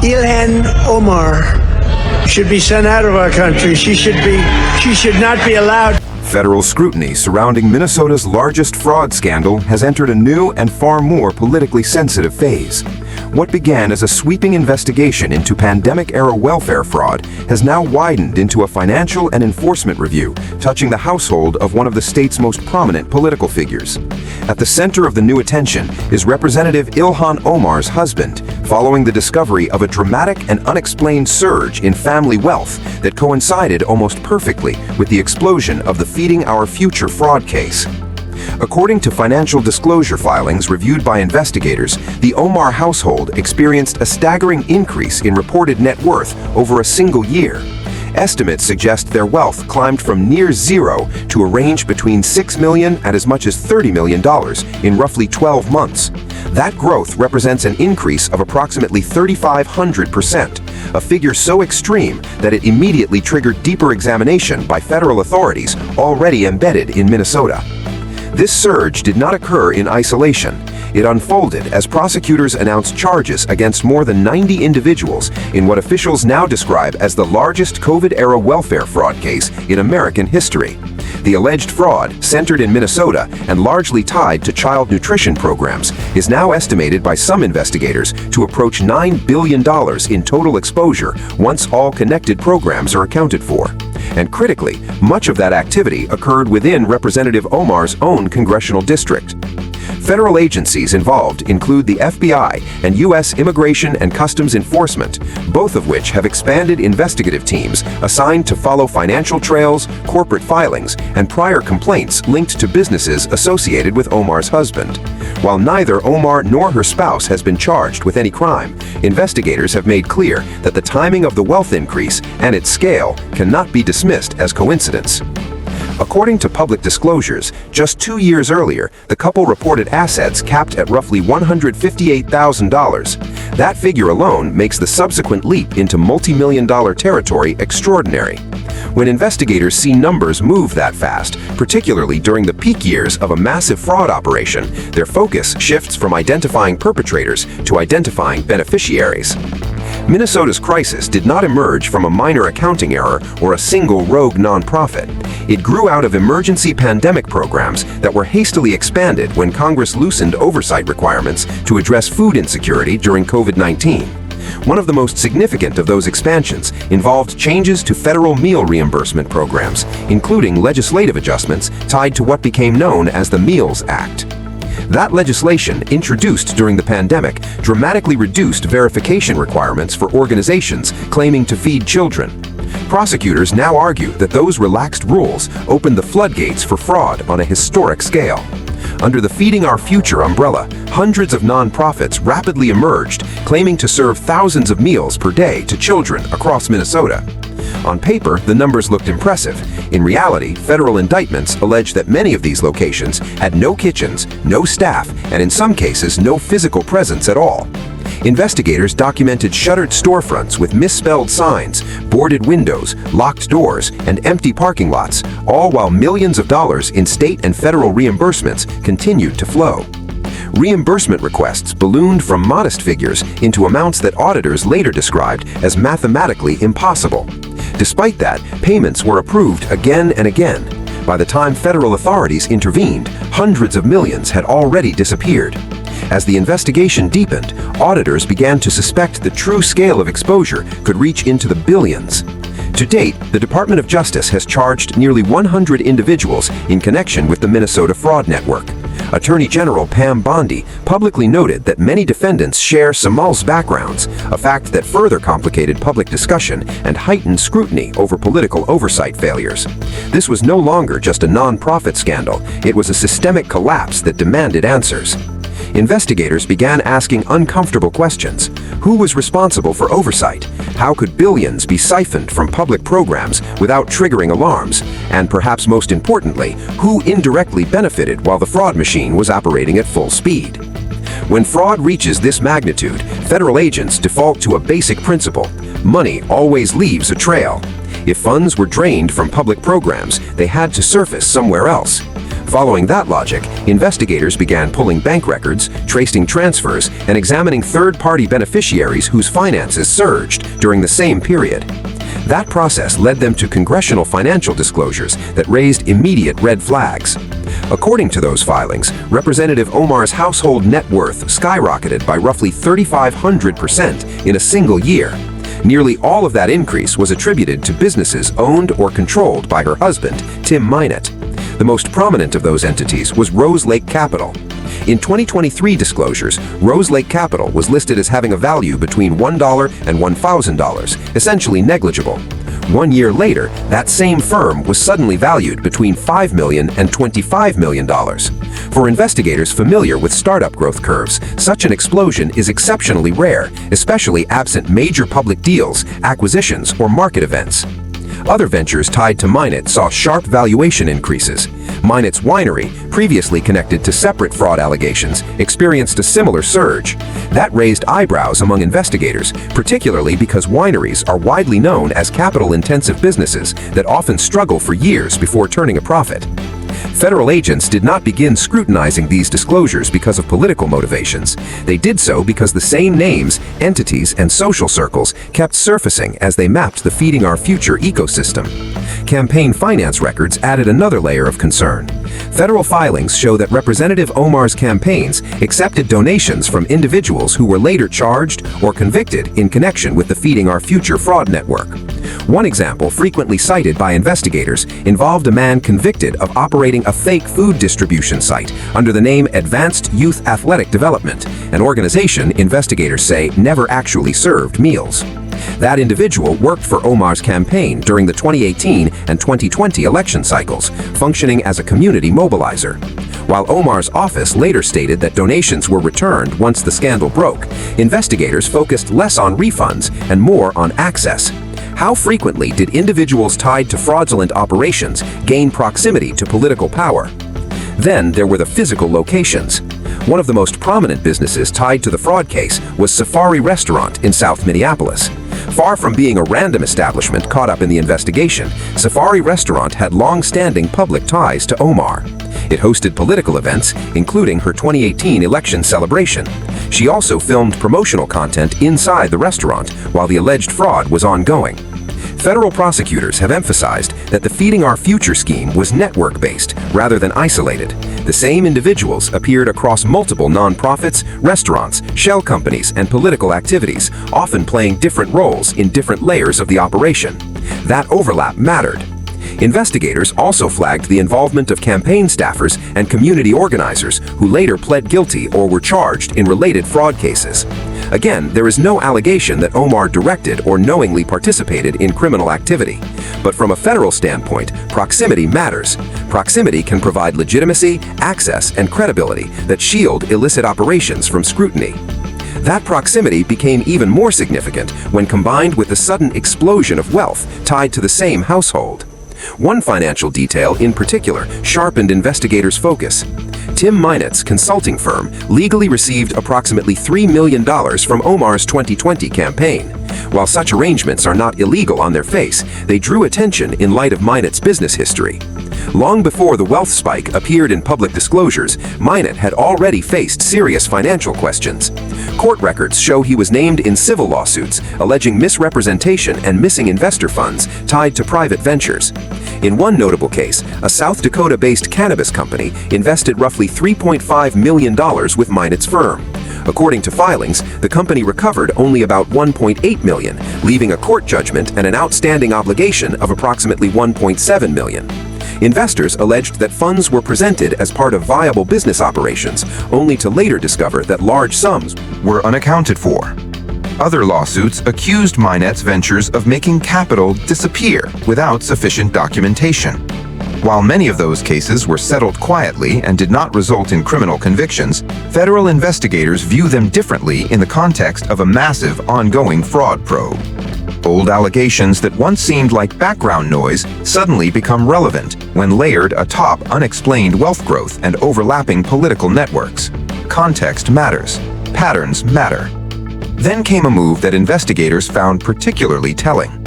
Ilhan Omar should be sent out of our country. She should not be allowed. Federal scrutiny surrounding Minnesota's largest fraud scandal has entered a new and far more politically sensitive phase. What began as a sweeping investigation into pandemic-era welfare fraud has now widened into a financial and enforcement review touching the household of one of the state's most prominent political figures. At the center of the new attention is Representative Ilhan Omar's husband, following the discovery of a dramatic and unexplained surge in family wealth that coincided almost perfectly with the explosion of the Feeding Our Future fraud case. According to financial disclosure filings reviewed by investigators, the Omar household experienced a staggering increase in reported net worth over a single year. Estimates suggest their wealth climbed from near zero to a range between $6 million and as much as $30 million in roughly 12 months. That growth represents an increase of approximately 3,500%, a figure so extreme that it immediately triggered deeper examination by federal authorities already embedded in Minnesota. This surge did not occur in isolation. It unfolded as prosecutors announced charges against more than 90 individuals in what officials now describe as the largest COVID-era welfare fraud case in American history. The alleged fraud, centered in Minnesota and largely tied to child nutrition programs, is now estimated by some investigators to approach $9 billion in total exposure once all connected programs are accounted for. And critically, much of that activity occurred within Representative Omar's own congressional district. Federal agencies involved include the FBI and U.S. Immigration and Customs Enforcement, both of which have expanded investigative teams assigned to follow financial trails, corporate filings, and prior complaints linked to businesses associated with Omar's husband. While neither Omar nor her spouse has been charged with any crime, investigators have made clear that the timing of the wealth increase and its scale cannot be dismissed as coincidence. According to public disclosures, just 2 years earlier, the couple reported assets capped at roughly $158,000. That figure alone makes the subsequent leap into multi-million-dollar territory extraordinary. When investigators see numbers move that fast, particularly during the peak years of a massive fraud operation, their focus shifts from identifying perpetrators to identifying beneficiaries. Minnesota's crisis did not emerge from a minor accounting error or a single rogue nonprofit. It grew out of emergency pandemic programs that were hastily expanded when Congress loosened oversight requirements to address food insecurity during COVID-19. One of the most significant of those expansions involved changes to federal meal reimbursement programs, including legislative adjustments tied to what became known as the Meals Act. That legislation, introduced during the pandemic, dramatically reduced verification requirements for organizations claiming to feed children. Prosecutors now argue that those relaxed rules opened the floodgates for fraud on a historic scale. Under the Feeding Our Future umbrella, hundreds of nonprofits rapidly emerged, claiming to serve thousands of meals per day to children across Minnesota. On paper, the numbers looked impressive. In reality, federal indictments allege that many of these locations had no kitchens, no staff, and in some cases, no physical presence at all. Investigators documented shuttered storefronts with misspelled signs, boarded windows, locked doors, and empty parking lots, all while millions of dollars in state and federal reimbursements continued to flow. Reimbursement requests ballooned from modest figures into amounts that auditors later described as mathematically impossible. Despite that, payments were approved again and again. By the time federal authorities intervened, hundreds of millions had already disappeared. As the investigation deepened, auditors began to suspect the true scale of exposure could reach into the billions. To date, the Department of Justice has charged nearly 100 individuals in connection with the Minnesota fraud network. Attorney General Pam Bondi publicly noted that many defendants share Somal's backgrounds, a fact that further complicated public discussion and heightened scrutiny over political oversight failures. This was no longer just a nonprofit scandal, it was a systemic collapse that demanded answers. Investigators began asking uncomfortable questions. Who was responsible for oversight? How could billions be siphoned from public programs without triggering alarms? And perhaps most importantly, who indirectly benefited while the fraud machine was operating at full speed? When fraud reaches this magnitude, federal agents default to a basic principle: money always leaves a trail. If funds were drained from public programs, they had to surface somewhere else. Following that logic, investigators began pulling bank records, tracing transfers, and examining third-party beneficiaries whose finances surged during the same period. That process led them to congressional financial disclosures that raised immediate red flags. According to those filings, Representative Omar's household net worth skyrocketed by roughly 3,500% in a single year. Nearly all of that increase was attributed to businesses owned or controlled by her husband, Tim Minett. The most prominent of those entities was Rose Lake Capital. In 2023 disclosures, Rose Lake Capital was listed as having a value between $1 and $1,000, essentially negligible. 1 year later, that same firm was suddenly valued between $5 million and $25 million. For investigators familiar with startup growth curves, such an explosion is exceptionally rare, especially absent major public deals, acquisitions, or market events. Other ventures tied to Minett saw sharp valuation increases. Minett's winery, previously connected to separate fraud allegations, experienced a similar surge. That raised eyebrows among investigators, particularly because wineries are widely known as capital-intensive businesses that often struggle for years before turning a profit. Federal agents did not begin scrutinizing these disclosures because of political motivations. They did so because the same names, entities, and social circles kept surfacing as they mapped the Feeding Our Future ecosystem. Campaign finance records added another layer of concern. Federal filings show that Representative Omar's campaigns accepted donations from individuals who were later charged or convicted in connection with the Feeding Our Future fraud network. One example frequently cited by investigators involved a man convicted of operating a fake food distribution site under the name Advanced Youth Athletic Development, an organization investigators say never actually served meals. That individual worked for Omar's campaign during the 2018 and 2020 election cycles, functioning as a community mobilizer. While Omar's office later stated that donations were returned once the scandal broke, investigators focused less on refunds and more on access. How frequently did individuals tied to fraudulent operations gain proximity to political power? Then there were the physical locations. One of the most prominent businesses tied to the fraud case was Safari Restaurant in South Minneapolis. Far from being a random establishment caught up in the investigation, Safari Restaurant had long-standing public ties to Omar. It hosted political events, including her 2018 election celebration. She also filmed promotional content inside the restaurant while the alleged fraud was ongoing. Federal prosecutors have emphasized that the Feeding Our Future scheme was network-based rather than isolated. The same individuals appeared across multiple nonprofits, restaurants, shell companies, and political activities, often playing different roles in different layers of the operation. That overlap mattered. Investigators also flagged the involvement of campaign staffers and community organizers who later pled guilty or were charged in related fraud cases. Again, there is no allegation that Omar directed or knowingly participated in criminal activity. But from a federal standpoint, proximity matters. Proximity can provide legitimacy, access, and credibility that shield illicit operations from scrutiny. That proximity became even more significant when combined with the sudden explosion of wealth tied to the same household. One financial detail in particular sharpened investigators' focus. Tim Minett's consulting firm legally received approximately $3 million from Omar's 2020 campaign. While such arrangements are not illegal on their face, they drew attention in light of Minett's business history. Long before the wealth spike appeared in public disclosures, Minett had already faced serious financial questions. Court records show he was named in civil lawsuits alleging misrepresentation and missing investor funds tied to private ventures. In one notable case, a South Dakota-based cannabis company invested roughly $3.5 million with Minett's firm. According to filings, the company recovered only about $1.8 million, leaving a court judgment and an outstanding obligation of approximately $1.7 million. Investors alleged that funds were presented as part of viable business operations, only to later discover that large sums were unaccounted for. Other lawsuits accused Minett's ventures of making capital disappear without sufficient documentation. While many of those cases were settled quietly and did not result in criminal convictions, federal investigators view them differently in the context of a massive, ongoing fraud probe. Old allegations that once seemed like background noise suddenly become relevant when layered atop unexplained wealth growth and overlapping political networks. Context matters. Patterns matter. Then came a move that investigators found particularly telling.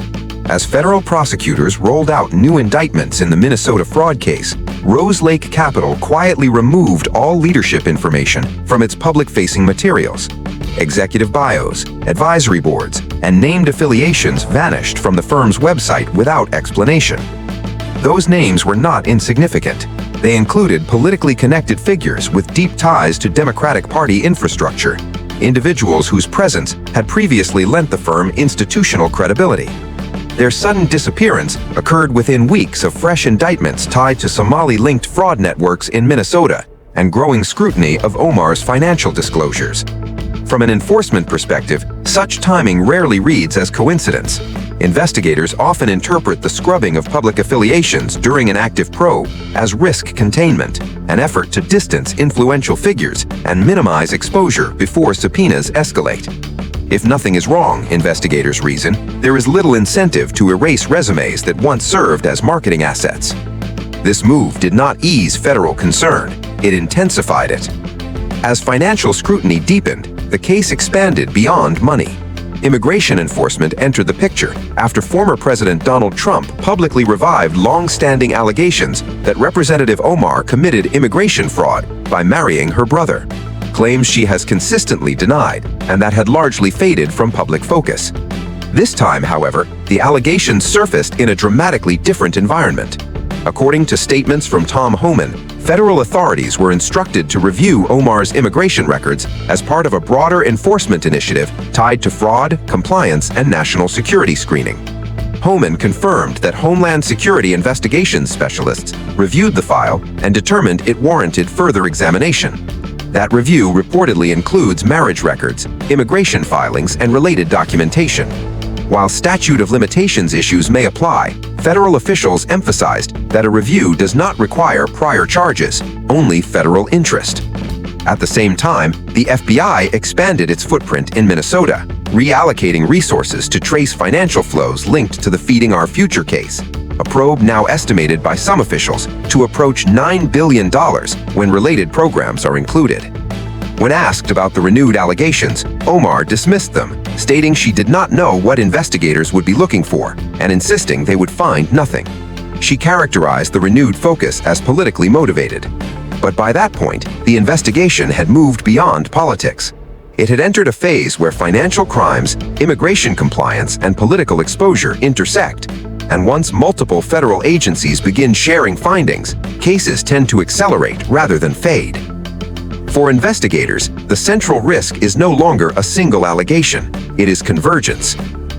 As federal prosecutors rolled out new indictments in the Minnesota fraud case, Rose Lake Capital quietly removed all leadership information from its public-facing materials. Executive bios, advisory boards, and named affiliations vanished from the firm's website without explanation. Those names were not insignificant. They included politically connected figures with deep ties to Democratic Party infrastructure, individuals whose presence had previously lent the firm institutional credibility. Their sudden disappearance occurred within weeks of fresh indictments tied to Somali-linked fraud networks in Minnesota and growing scrutiny of Omar's financial disclosures. From an enforcement perspective, such timing rarely reads as coincidence. Investigators often interpret the scrubbing of public affiliations during an active probe as risk containment, an effort to distance influential figures and minimize exposure before subpoenas escalate. If nothing is wrong, investigators reason, there is little incentive to erase resumes that once served as marketing assets. This move did not ease federal concern, it intensified it. As financial scrutiny deepened, the case expanded beyond money. Immigration enforcement entered the picture after former President Donald Trump publicly revived long-standing allegations that Representative Omar committed immigration fraud by marrying her brother, claims she has consistently denied and that had largely faded from public focus. This time, however, the allegations surfaced in a dramatically different environment. According to statements from Tom Homan, federal authorities were instructed to review Omar's immigration records as part of a broader enforcement initiative tied to fraud, compliance, and national security screening. Homan confirmed that Homeland Security investigations specialists reviewed the file and determined it warranted further examination. That review reportedly includes marriage records, immigration filings, and related documentation. While statute of limitations issues may apply, federal officials emphasized that a review does not require prior charges, only federal interest. At the same time, the FBI expanded its footprint in Minnesota, reallocating resources to trace financial flows linked to the Feeding Our Future case, a probe now estimated by some officials to approach $9 billion when related programs are included. When asked about the renewed allegations, Omar dismissed them, stating she did not know what investigators would be looking for and insisting they would find nothing. She characterized the renewed focus as politically motivated. But by that point, the investigation had moved beyond politics. It had entered a phase where financial crimes, immigration compliance, and political exposure intersect. And once multiple federal agencies begin sharing findings, cases tend to accelerate rather than fade. For investigators, the central risk is no longer a single allegation, it is convergence.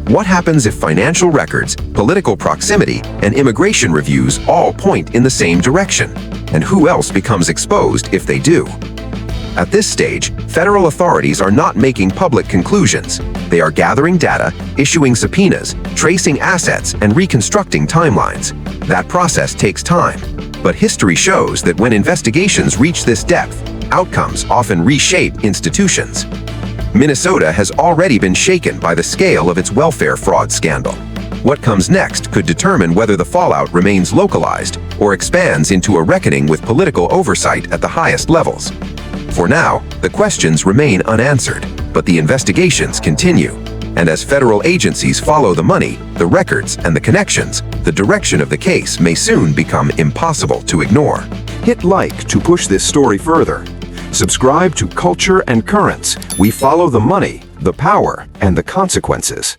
What happens if financial records, political proximity, and immigration reviews all point in the same direction? And who else becomes exposed if they do? At this stage, federal authorities are not making public conclusions. They are gathering data, issuing subpoenas, tracing assets, and reconstructing timelines. That process takes time. But history shows that when investigations reach this depth, outcomes often reshape institutions. Minnesota has already been shaken by the scale of its welfare fraud scandal. What comes next could determine whether the fallout remains localized or expands into a reckoning with political oversight at the highest levels. For now, the questions remain unanswered, but the investigations continue. And as federal agencies follow the money, the records, and the connections, the direction of the case may soon become impossible to ignore. Hit like to push this story further. Subscribe to Culture and Currents. We follow the money, the power, and the consequences.